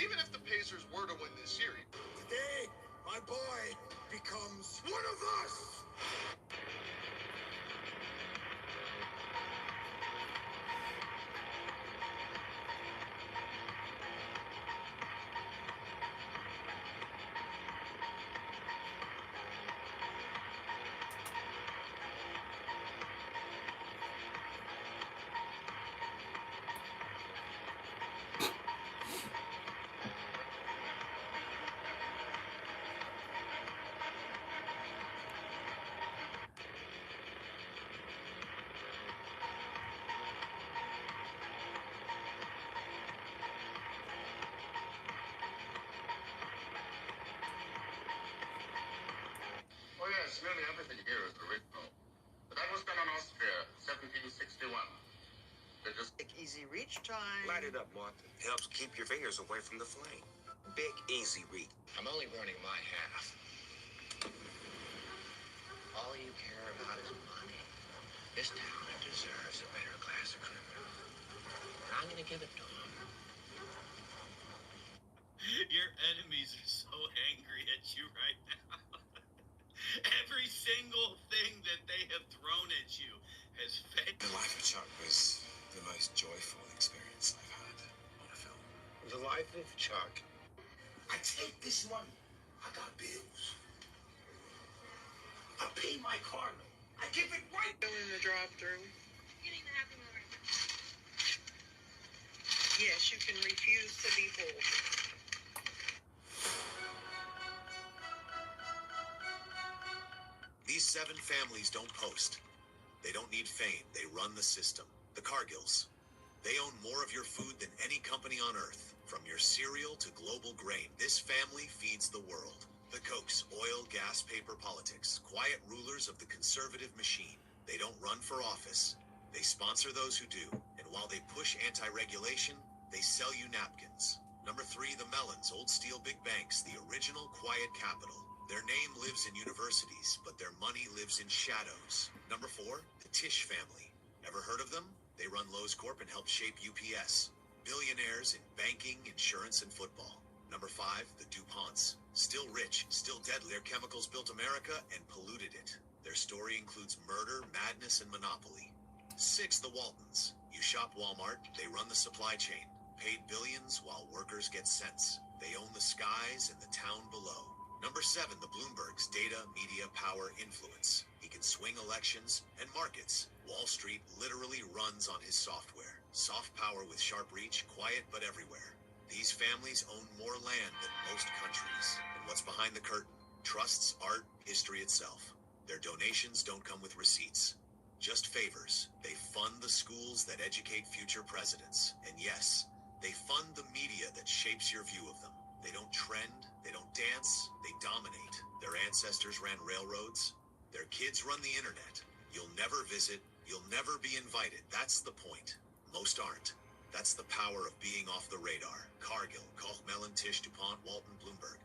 Even if the Pacers were to win this series. Today, my boy becomes one of us. Oh yes, nearly everything here is original. But that was done on Austria, 1761. They just Big easy reach time. Light it up, Martin. Helps keep your fingers away from the flame. Big easy reach. I'm only burning my half. All you care about is money. This town deserves a better class of criminal. And I'm gonna give it to them. Your enemies are so angry at you right now. Every single thing that they have thrown at you has fed. The life of Chuck was the most joyful experience I've had on a film. The life of Chuck. I take this money. I got bills. I pay my car note. I give it right. In the drive-through. Getting the happy moment. Yes, you can refuse to be full. These 7 families don't post. They don't need fame. They run the system. The Cargills. They own more of your food than any company on earth. From your cereal to global grain, this family feeds the world. The Kochs, oil, gas, paper, politics. Quiet rulers of the conservative machine. They don't run for office. They sponsor those who do. And while they push anti-regulation, they sell you napkins. Number 3, the Mellons, old steel big banks, the original quiet capital. Their name lives in universities, but their money lives in shadows. Number 4, the Tisch family. Ever heard of them? They run Lowe's Corp and help shape UPS. Billionaires in banking, insurance, and football. Number 5, the DuPonts. Still rich, still deadly. Their chemicals built America and polluted it. Their story includes murder, madness, and monopoly. 6, the Waltons. You shop Walmart, they run the supply chain. Paid billions while workers get cents. They own the skies and the town below. Number 7, the Bloombergs, data, media, power, influence. He can swing elections and markets. Wall Street literally runs on his software. Soft power with sharp reach, quiet but everywhere. These families own more land than most countries. And what's behind the curtain? Trusts, art, history itself. Their donations don't come with receipts. Just favors. They fund the schools that educate future presidents. And yes, they fund the media that shapes your view of them. They don't trend, they don't dance, they dominate. Their ancestors ran railroads. Their kids run the internet. You'll never visit, you'll never be invited. That's the point. Most aren't. That's the power of being off the radar. Cargill, Koch, Mellon, Tisch, DuPont, Walton, Bloomberg.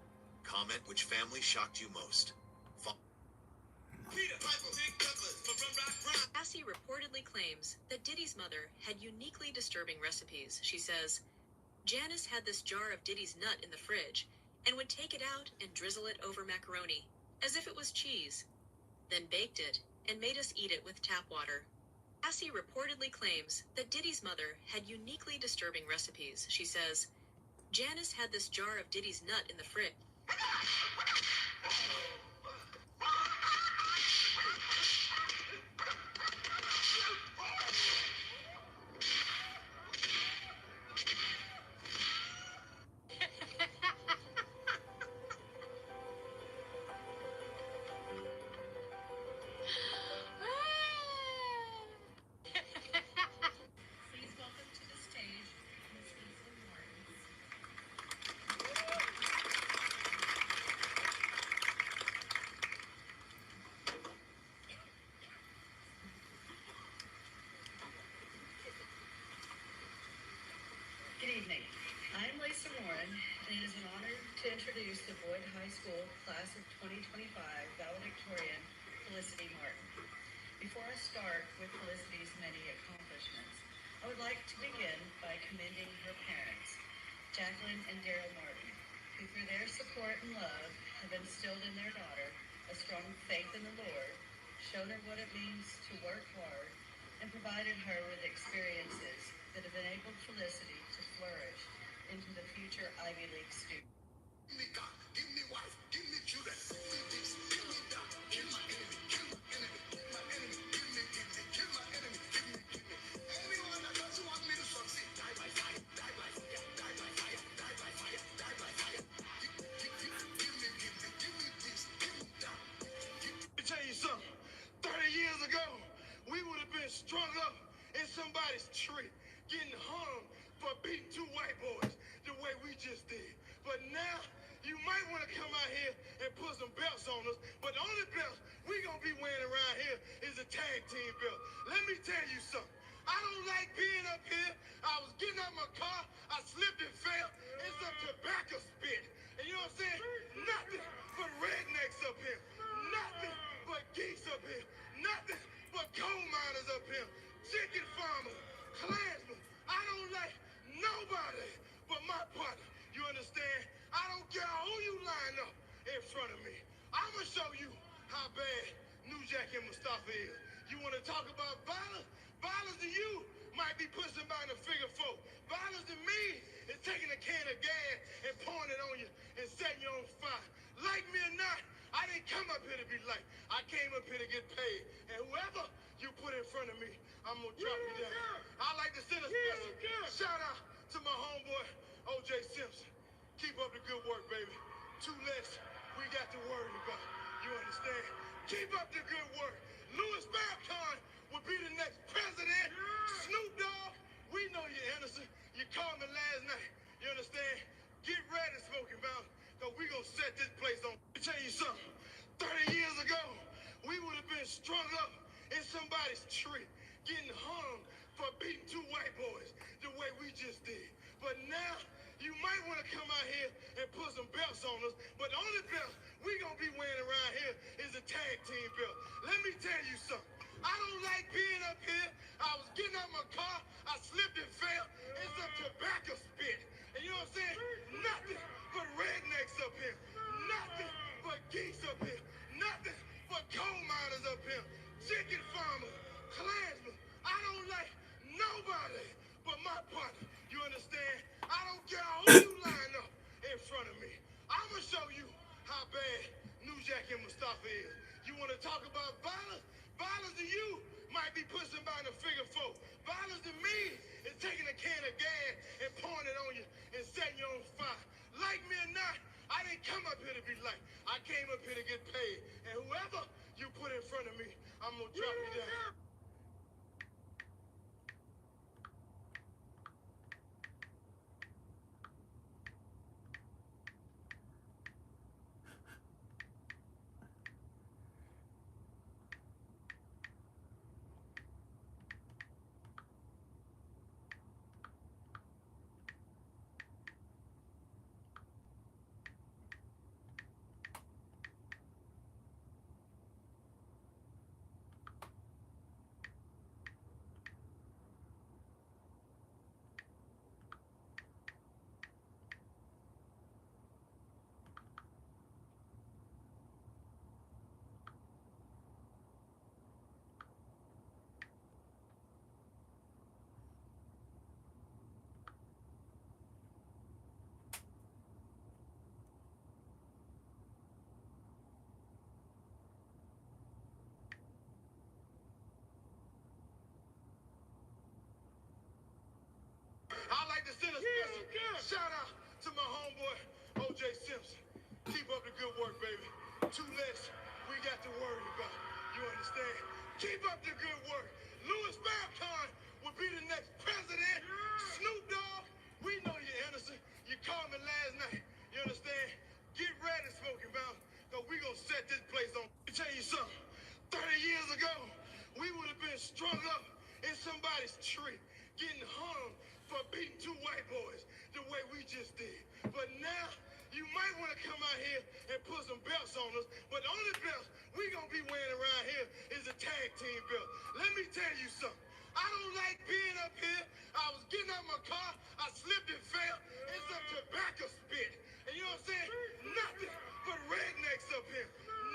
Comment which family shocked you most. Cassie reportedly claims that Diddy's mother had uniquely disturbing recipes. She says, Janice had this jar of Diddy's nut in the fridge and would take it out and drizzle it over macaroni, as if it was cheese, then baked it and made us eat it with tap water. Cassie reportedly claims that Diddy's mother had uniquely disturbing recipes. She says, Janice had this jar of Diddy's nut in the fridge. Please welcome to the stage Miss Lisa Morris. introduce the Boyd High School Class of 2025 valedictorian, Felicity Martin. Before I start with Felicity's many accomplishments, I would like to begin by commending her parents, Jacqueline and Daryl Martin, who through their support and love have instilled in their daughter a strong faith in the Lord, shown her what it means to work hard, and provided her with experiences that have enabled Felicity to flourish into the future Ivy League student. Give me God, give me wife, give me children, give me this, give me that, kill my enemy, kill my enemy, kill my enemy, kill me, kill my enemy, kill me. Anyone that doesn't want me to succeed, die by fire, die by fire, die by fire, die by fire, die by fire. Give me this, give me that. Let me tell you something. 30 years ago, we would have been strung up in somebody's tree, getting hung for beating two white boys the way we just did. But now, you might want to come out here and put some belts on us, but the only belts we gonna be wearing around here is a tag team belt. Let me tell you something. I don't like being up here. I was getting out my car, I slipped and fell. It's some tobacco spit. And you know what I'm saying? Nothing but rednecks up here. Nothing but geese up here. Nothing but coal miners up here. Chicken farmers, Klansmen. I don't like nobody but my partner. You understand? I don't care who you line up in front of me. I'ma show you how bad New Jack and Mustafa is. You want to talk about violence? Violence to you might be putting somebody in a figure four. Violence to me is taking a can of gas and pouring it on you and setting you on fire. Like me or not, I didn't come up here to be liked. I came up here to get paid. And whoever you put in front of me, I'm gonna drop you down. I like to send a special shout out to my homeboy, O.J. Simpson. Keep up the good work, baby. Two less we got to worry about. You understand? Keep up the good work. Louis Farrakhan will be the next president. Snoop Dogg, we know you're innocent. You called me last night. You understand? Get ready, Smoky Mountain, because we gonna set this place on. Let me tell you something. 30 years ago, we would have been strung up in somebody's tree, getting hung for beating two white boys the way we just did. But now, you might want to come out here and put some belts on us, but the only belts we gonna be wearing around here is a tag team belt. Let me tell you something. I don't like being up here. I was getting out my car, I slipped and fell. It's some tobacco spit. And you know what I'm saying? Nothing but rednecks up here. Nothing but geese up here. Nothing but coal miners up here. Chicken farmers, Klansmen. I don't like nobody but my partner. You understand? I don't care who you line up in front of me. I'ma show you how bad New Jack and Mustafa is. You want to talk about violence? Violence to you might be putting somebody in a figure four. Violence to me is taking a can of gas and pouring it on you and setting you on fire. Like me or not, I didn't come up here to be liked. I came up here to get paid. And whoever you put in front of me, I'm gonna drop you down. I like to send a special shout out to my homeboy, O.J. Simpson. Keep up the good work, baby. Two less we got to worry about. You understand? Keep up the good work. Louis Farrakhan will be the next president. Snoop Dogg, we know you're innocent. You called me last night. You understand? Get ready, Smoky Mountain, because we gonna set this place on. Let me tell you something. 30 years ago, we would have been strung up in somebody's tree, getting hung for beating two white boys the way we just did. But now, you might want to come tag team belt. Let me tell you something. I don't like being up here. I was getting out my car. I slipped and fell. It's some tobacco spit. And you know what I'm saying? Nothing but rednecks up here.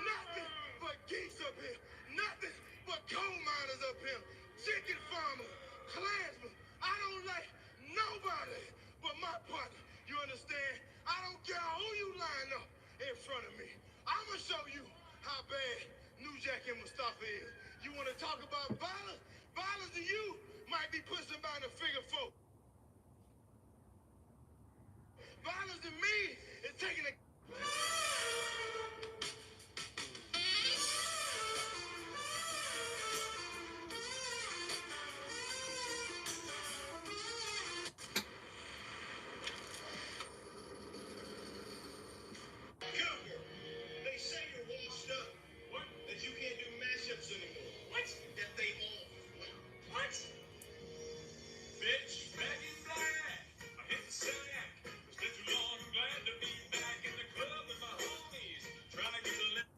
Nothing but geeks up here. Nothing but coal miners up here. Chicken farmers, Klansmen. I don't like nobody but my partner. You understand? I don't care who you line up in front of me. I'ma show you how bad New Jack and Mustafa is. You want to talk about violence? Violence to you might be putting somebody in a figure four. Violence to me is taking a... They say you're washed up. What? That you can't do mashups anymore. What? That they all. What? Bitch, back in black. I hit the sack. It's been too long. I'm glad to be back in the club with my homies. Trying to get the left.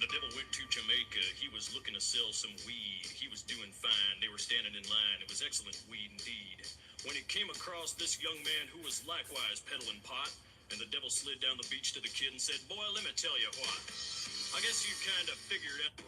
The devil went to Jamaica. He was looking to sell some weed. He was doing fine. They were standing in line. It was excellent weed indeed. When he came across this young man who was likewise peddling pot, and the devil slid down the beach to the kid and said, "Boy, let me tell you what. I guess you kind of figured out."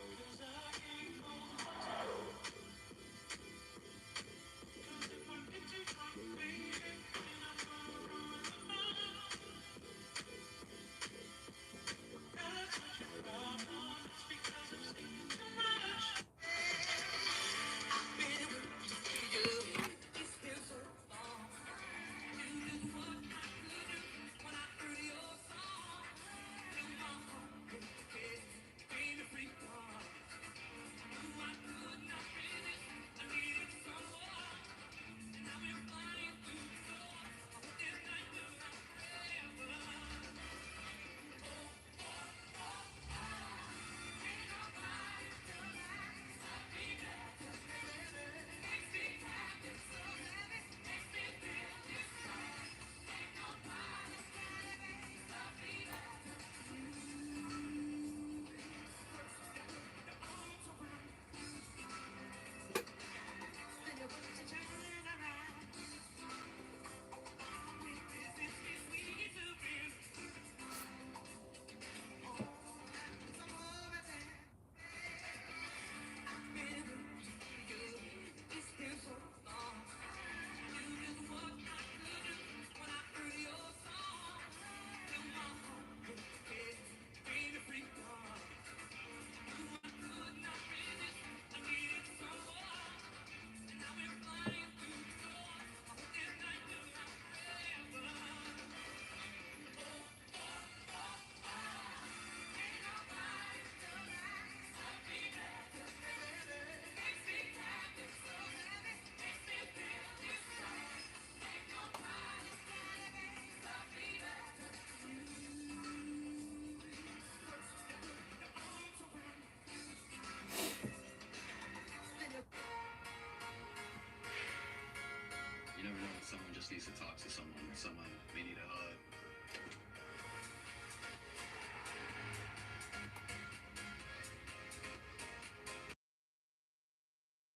You never know when someone just needs to talk to someone. Someone may need a hug,